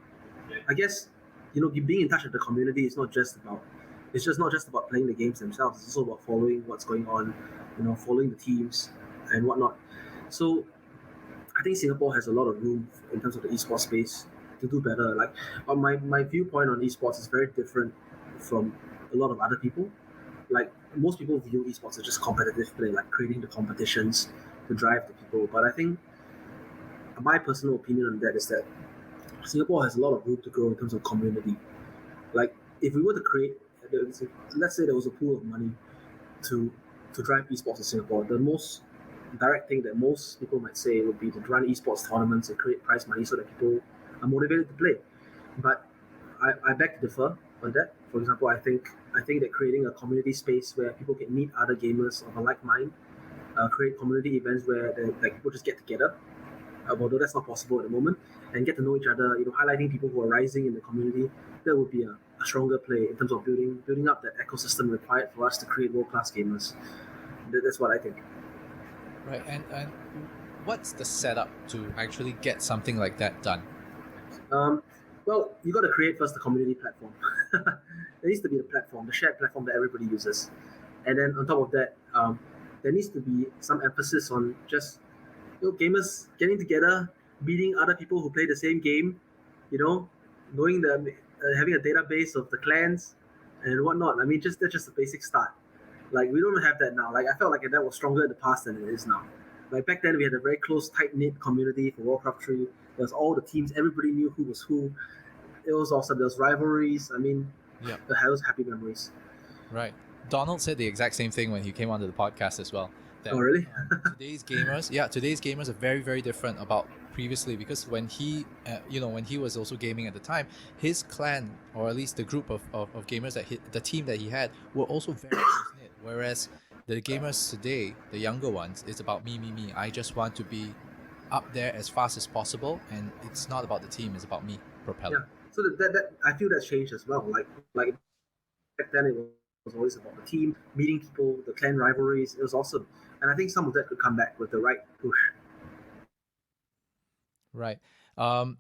Speaker 1: I guess being in touch with the community is not just about not just about playing the games themselves. It's also about following what's going on, following the teams and whatnot. So I think Singapore has a lot of room in terms of the esports space to do better. Like, but my viewpoint on esports is very different from a lot of other people. Like most people view esports as just competitive play, like creating the competitions to drive the people. But I think my personal opinion on that is that Singapore has a lot of room to grow in terms of community. Like if we were to create, let's say there was a pool of money to drive esports in Singapore, the most direct thing that most people might say would be to run esports tournaments and create prize money so that people are motivated to play. But I beg to differ on that. For example, I think that creating a community space where people can meet other gamers of a like mind, create community events where like people just get together, although that's not possible at the moment, and get to know each other. Highlighting people who are rising in the community. That would be a stronger play in terms of building up that ecosystem required for us to create world class gamers. That's what I think.
Speaker 2: Right, and what's the setup to actually get something like that done?
Speaker 1: Well, you got to create first the community platform. There needs to be the platform, the shared platform that everybody uses, and then on top of that, there needs to be some emphasis on just gamers getting together, meeting other people who play the same game, knowing having a database of the clans and whatnot. I mean, that's just a basic start. Like we don't have that now. Like I felt like that was stronger in the past than it is now. Like back then, we had a very close, tight knit community for Warcraft 3. There was all the teams. Everybody knew who was who. It was awesome. There was rivalries. I mean,
Speaker 2: Yeah.
Speaker 1: It was happy memories.
Speaker 2: Right. Donald said the exact same thing when he came onto the podcast as well. That,
Speaker 1: Oh, really?
Speaker 2: Today's gamers are very, very different about previously, because when he was also gaming at the time, his clan, or at least the group of gamers the team that he had, were also very close knit. Whereas the gamers today, the younger ones, it's about me. I just want to be up there as fast as possible, and it's not about the team; it's about me propelling.
Speaker 1: Yeah. So that I feel that's changed as well. Like back then, it was always about the team, meeting people, the clan rivalries. It was awesome, and I think some of that could come back with the right push.
Speaker 2: Right.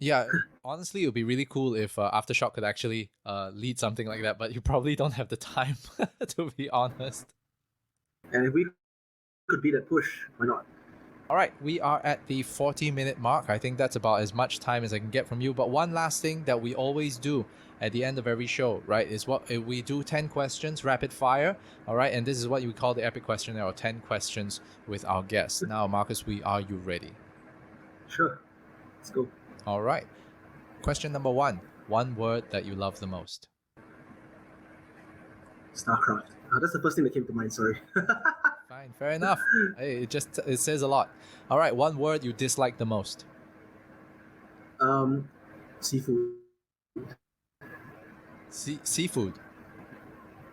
Speaker 2: Yeah, honestly, it would be really cool if Aftershock could actually lead something like that, but you probably don't have the time, to be honest.
Speaker 1: And if we could be that push, why not?
Speaker 2: All right, we are at the 40-minute mark. I think that's about as much time as I can get from you. But one last thing that we always do at the end of every show, right, is what we do 10 questions, rapid fire. All right, and this is what we call the epic questionnaire, or 10 questions with our guests. Now, Marcus, are you ready?
Speaker 1: Sure. Let's go.
Speaker 2: All right. Question number 1. One word that you love the most.
Speaker 1: StarCraft. That's the first thing that came to mind, sorry.
Speaker 2: Fine, fair enough. Hey, it says a lot. All right, one word you dislike the most.
Speaker 1: Seafood.
Speaker 2: Seafood.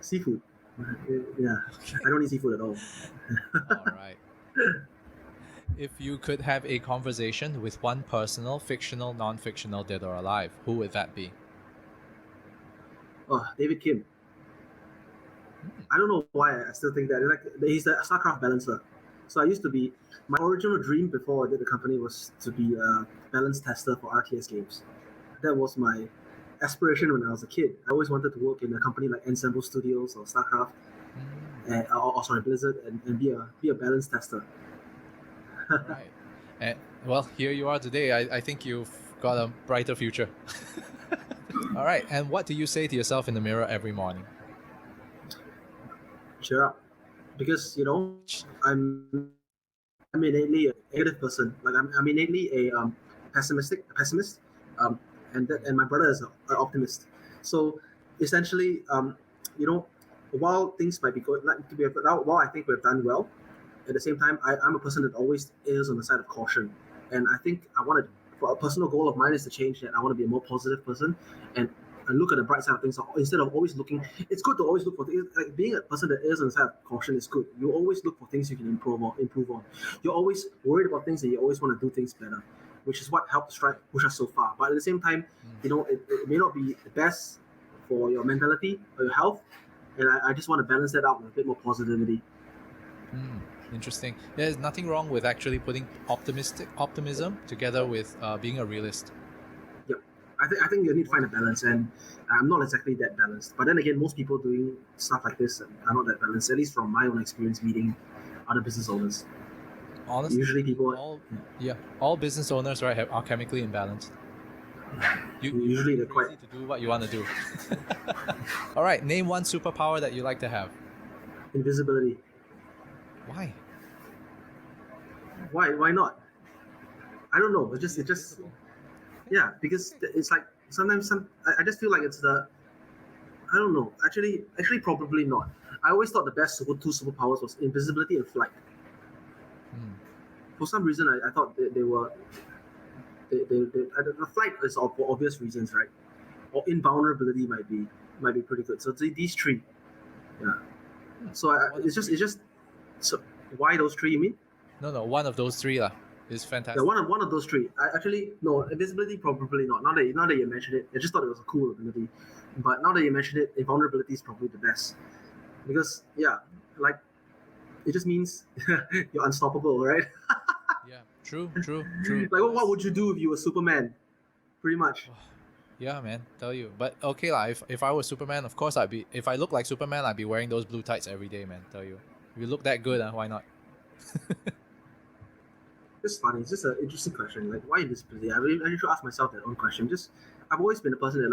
Speaker 1: Seafood. Yeah. Okay. I don't eat seafood at all.
Speaker 2: All right. If you could have a conversation with one personal, fictional, non-fictional, dead or alive, who would that be?
Speaker 1: Oh, David Kim. I don't know why I still think that. He's the StarCraft balancer. So my original dream before I did the company was to be a balance tester for RTS games. That was my aspiration when I was a kid. I always wanted to work in a company like Ensemble Studios or StarCraft, or Blizzard, and be a balance tester.
Speaker 2: Right. And well, here you are today. I think you've got a brighter future. All right. And what do you say to yourself in the mirror every morning?
Speaker 1: Cheer up, because I'm innately a negative person. Like I'm innately a pessimist, and my brother is an optimist. So essentially, while things might be going, while I think we've done well, at the same time, I'm a person that always errs on the side of caution, and I think for a personal goal of mine is to change that. I want to be a more positive person, and look at the bright side of things instead of always looking. It's good to always look for things. Like being a person that errs on the side of caution is good. You always look for things you can improve on. You're always worried about things, and you always want to do things better, which is what helps push us so far. But at the same time, it may not be the best for your mentality or your health, and I just want to balance that out with a bit more positivity.
Speaker 2: Interesting. There's nothing wrong with actually putting optimism together with being a realist.
Speaker 1: Yep. I think you need to find a balance, and I'm not exactly that balanced. But then again, most people doing stuff like this are not that balanced, at least from my own experience meeting other business owners.
Speaker 2: Honestly,
Speaker 1: usually people
Speaker 2: all business owners, right, are chemically imbalanced.
Speaker 1: Usually they're
Speaker 2: crazy to do what you want to do. All right, name one superpower that you like to have.
Speaker 1: Invisibility.
Speaker 2: Why?
Speaker 1: Why not? I don't know. It just yeah, because it's like sometimes I just feel like it's the I don't know. Actually, probably not. I always thought the best two superpowers was invisibility and flight.
Speaker 2: Hmm.
Speaker 1: For some reason, I thought they were the flight is for obvious reasons, right? Or invulnerability might be pretty good. So these three, yeah. So it's just so why those three? You mean?
Speaker 2: No, one of those three lah is
Speaker 1: Yeah,
Speaker 2: fantastic.
Speaker 1: one of those three. I actually no invisibility probably not. Now that you mentioned it, I just thought it was a cool ability. But now that you mentioned it, invulnerability is probably the best because yeah, like it just means you're unstoppable, right?
Speaker 2: Yeah, true.
Speaker 1: Like what would you do if you were Superman? Pretty much.
Speaker 2: Yeah, man, tell you. But okay lah, if I was Superman, of course if I look like Superman, I'd be wearing those blue tights every day, man, tell you. If you look that good, why not?
Speaker 1: It's funny. It's just an interesting question. Like, why invisibility? I should ask myself that own question. Just, I've always been a person that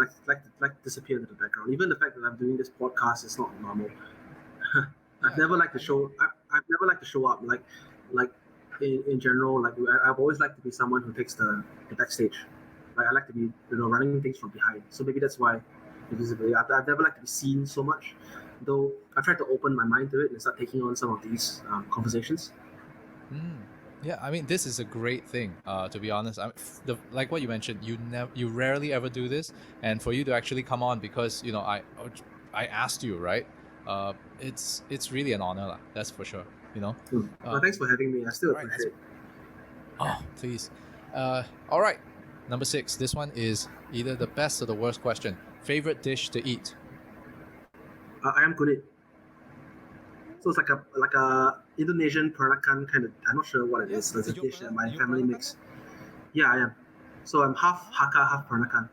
Speaker 1: like to disappear into the background. Even the fact that I'm doing this podcast is not normal. I've never liked to show. I've never liked to show up. Like in general, like I've always liked to be someone who takes the backstage. Like I like to be, running things from behind. So maybe that's why invisibility. I've never liked to be seen so much. Though I've tried to open my mind to it and start taking on some of these conversations.
Speaker 2: Yeah, I mean, this is a great thing. To be honest, like what you mentioned, you rarely ever do this, and for you to actually come on because I asked you, right? It's really an honor, lah. That's for sure.
Speaker 1: Well, thanks for having me. I still
Speaker 2: right,
Speaker 1: appreciate it.
Speaker 2: Oh, please. All right. Number 6. This one is either the best or the worst question. Favorite dish to eat?
Speaker 1: Ayam kunyit. So it's like a Indonesian peranakan kind of. I'm not sure what it is. It's a dish that my family makes. Yeah, I am. So I'm half Hakka, half peranakan.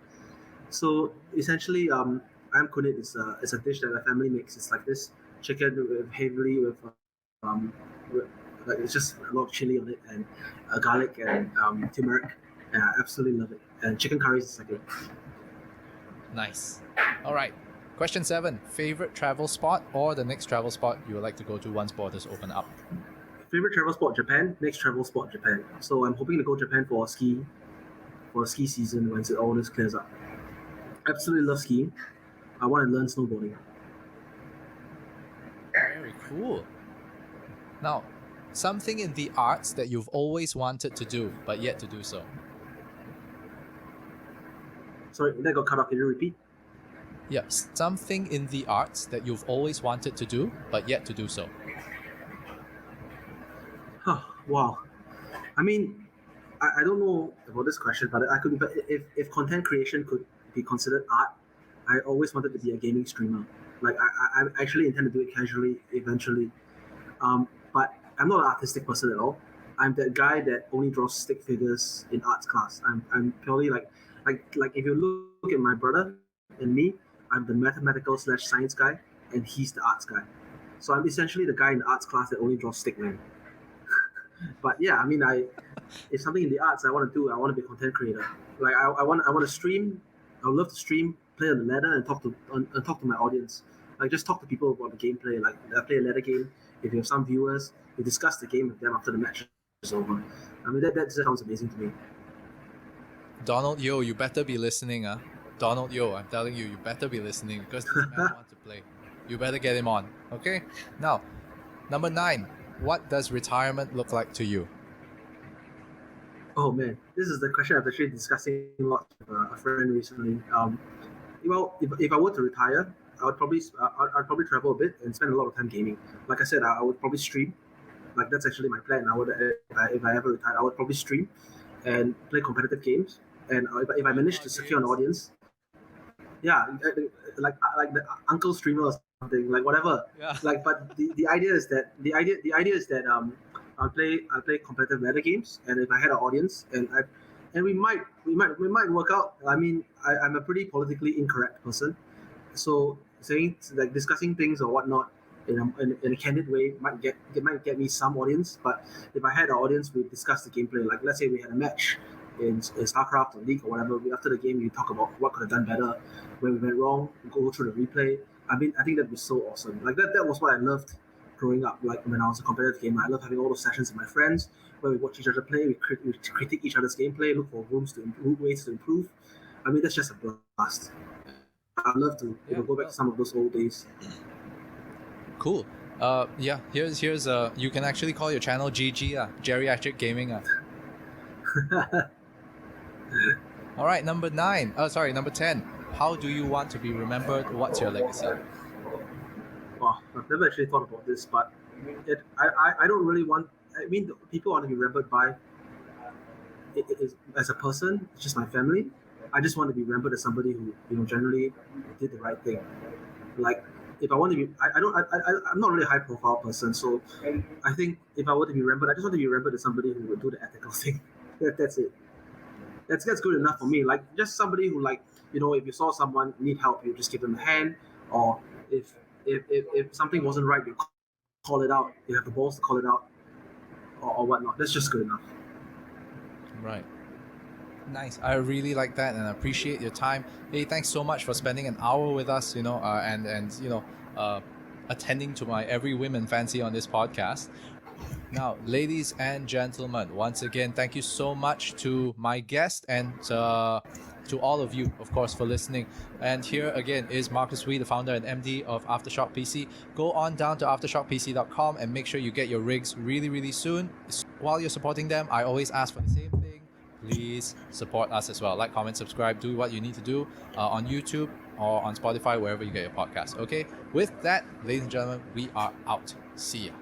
Speaker 1: So essentially, ayam kunyit is a dish that my family makes. It's like this chicken heavily um, with, like it's just a lot of chili on it and garlic and turmeric. And I absolutely love it. And chicken curry is second.
Speaker 2: Nice. All right. Question 7. Favorite travel spot or the next travel spot you would like to go to once borders open up?
Speaker 1: Favorite travel spot Japan. Next travel spot Japan. So I'm hoping to go Japan for a ski season once all this clears up. Absolutely love skiing. I want to learn snowboarding.
Speaker 2: Very cool. Now, something in the arts that you've always wanted to do but yet to do so.
Speaker 1: Sorry, that got cut off. Can you repeat?
Speaker 2: Yeah, something in the arts that you've always wanted to do but yet to do so.
Speaker 1: Wow. I mean, I don't know about this question, but if content creation could be considered art, I always wanted to be a gaming streamer. Like I actually intend to do it casually eventually. But I'm not an artistic person at all. I'm that guy that only draws stick figures in arts class. I'm purely like if you look at my brother and me, I'm the mathematical / science guy, and he's the arts guy. So I'm essentially the guy in the arts class that only draws stick man. But yeah, I mean, if something in the arts I want to do, I want to be a content creator. Like I want to stream. I would love to stream, play on the ladder, and talk to my audience. Like just talk to people about the gameplay. Like I play a ladder game. If you have some viewers, we discuss the game with them after the match is over. I mean that just sounds amazing to me.
Speaker 2: Donald Yo, you better be listening, Donald Yo, I'm telling you, you better be listening because this man wants to play. You better get him on, okay? Now, number 9. What does retirement look like to you?
Speaker 1: Oh man, this is the question I've actually discussing a lot with a friend recently. Well, if I were to retire, I'd probably travel a bit and spend a lot of time gaming. Like I said, I would probably stream. Like that's actually my plan. If I ever retire, I would probably stream and play competitive games. And if I manage to secure an audience, yeah, like the uncle streamer or something, like whatever.
Speaker 2: Yeah.
Speaker 1: Like, but the idea is that I'll play competitive ladder games, and if I had an audience, and we might work out. I mean, I'm a pretty politically incorrect person, so saying like discussing things or whatnot in a candid way might get me some audience. But if I had an audience, we discuss the gameplay. Like let's say we had a match in StarCraft or League or whatever. After the game, you talk about what could have done better, where we went wrong, go through the replay. I mean, I think that'd be so awesome. Like that was what I loved growing up. Like when I was a competitive gamer, I love having all those sessions with my friends where we watch each other play, we critique each other's gameplay, look for ways to improve. I mean, that's just a blast. I'd love to go back to some of those old days.
Speaker 2: Cool. Here's you can actually call your channel GG, Geriatric Gaming. All right, number 10. How do you want to be remembered? What's your legacy?
Speaker 1: Wow, I've never actually thought about this, but I don't really want. I mean, people want to be remembered by as a person. It's just my family. I just want to be remembered as somebody who generally did the right thing. Like if I want to be, I'm not really a high profile person, so I think if I were to be remembered, I just want to be remembered as somebody who would do the ethical thing. That's it. That's good enough for me. Like just somebody who if you saw someone need help, you just give them a hand, or if something wasn't right, you call it out. You have the balls to call it out, or whatnot. That's just good enough.
Speaker 2: Right. Nice. I really like that, and I appreciate your time. Hey, thanks so much for spending an hour with us. Attending to my every women fancy on this podcast. Now, ladies and gentlemen, once again, thank you so much to my guest and to all of you, of course, for listening. And here again is Marcus Wee, the founder and MD of Aftershock PC. Go on down to aftershockpc.com and make sure you get your rigs really, really soon. While you're supporting them, I always ask for the same thing. Please support us as well. Like, comment, subscribe, do what you need to do on YouTube or on Spotify, wherever you get your podcast. Okay? With that, ladies and gentlemen, we are out. See ya.